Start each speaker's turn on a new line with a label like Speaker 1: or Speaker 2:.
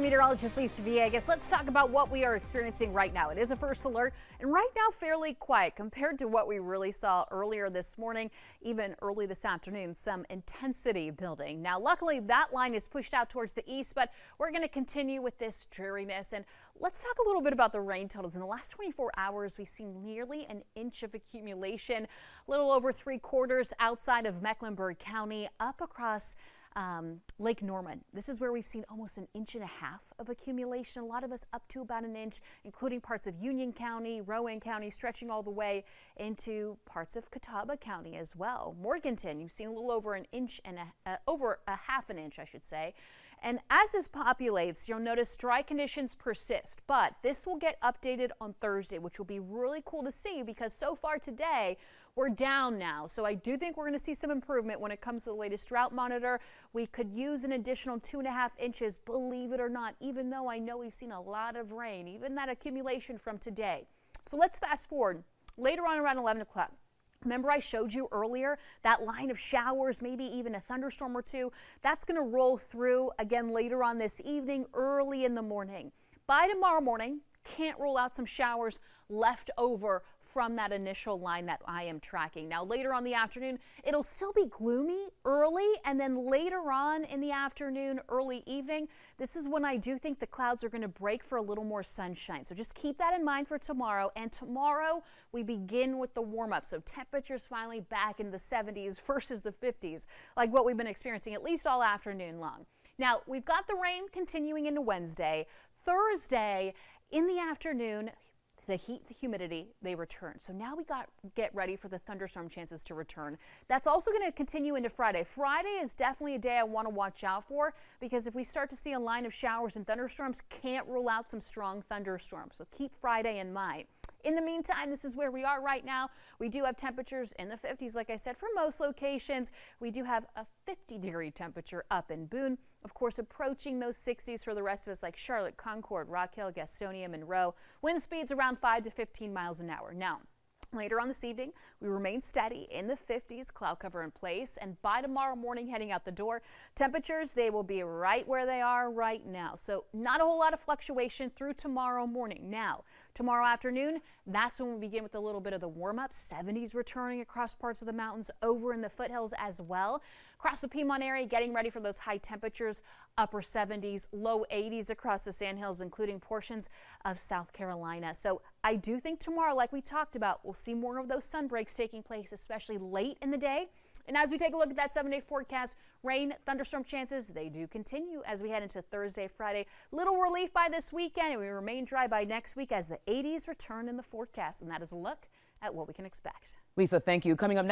Speaker 1: Meteorologist Lisa Villegas. Let's talk about what we are experiencing right now. It is a first alert, and right now fairly quiet compared to what we really saw earlier this morning, even early this afternoon. Some intensity building. Now, luckily, that line is pushed out towards the east, but we're going to continue with this dreariness. And let's talk a little bit about the rain totals. In the last 24 hours, we've seen nearly an inch of accumulation, a little over 3/4 outside of Mecklenburg County, up across Lake Norman. This is where we've seen almost 1.5 inches of accumulation. A lot of us up to about an inch, including parts of Union County, Rowan County, stretching all the way into parts of Catawba County as well. Morganton, you've seen a little over an inch and over a half an inch, I should say. And as this populates, you'll notice dry conditions persist, but this will get updated on Thursday, which will be really cool to see because so far today, we're down now. So I do think we're going to see some improvement when it comes to the latest drought monitor. We could use an additional 2.5 inches, believe it or not, even though I know we've seen a lot of rain, even that accumulation from today. So let's fast forward later on around 11 o'clock. Remember I showed you earlier that line of showers, maybe even a thunderstorm or two. That's going to roll through again later on this evening, early in the morning. By tomorrow morning, can't rule out some showers left over from that initial line that I am tracking. Now later on the afternoon, it'll still be gloomy early, and then later on in the afternoon, early evening, this is when I do think the clouds are going to break for a little more sunshine. So just keep that in mind for tomorrow. And tomorrow we begin with the warm up. So temperatures finally back in the 70s versus the 50s, like what we've been experiencing at least all afternoon long. Now we've got the rain continuing into Wednesday. Thursday in the afternoon, the heat, the humidity, they return. So now we get ready for the thunderstorm chances to return. That's also going to continue into Friday. Friday is definitely a day I want to watch out for because if we start to see a line of showers and thunderstorms, can't rule out some strong thunderstorms. So keep Friday in mind. In the meantime, this is where we are right now. We do have temperatures in the 50s, like I said, for most locations. We do have a 50-degree temperature up in Boone. Of course, approaching those 60s for the rest of us, like Charlotte, Concord, Rock Hill, Gastonia, Monroe. Wind speeds around 5 to 15 miles an hour. Now, later on this evening, we remain steady in the 50s, cloud cover in place, and by tomorrow morning heading out the door, temperatures, they will be right where they are right now. So not a whole lot of fluctuation through tomorrow morning. Now, tomorrow afternoon, that's when we begin with a little bit of the warm-up. 70s returning across parts of the mountains, over in the foothills as well. Across the Piedmont area, getting ready for those high temperatures, upper 70s, low 80s across the Sandhills, including portions of South Carolina. So I do think tomorrow, like we talked about, we'll see more of those sun breaks taking place, especially late in the day. And as we take a look at that 7-day forecast, rain, thunderstorm chances, they do continue as we head into Thursday, Friday. Little relief by this weekend, and we remain dry by next week as the 80s return in the forecast. And that is a look at what we can expect.
Speaker 2: Lisa, thank you. Coming up next.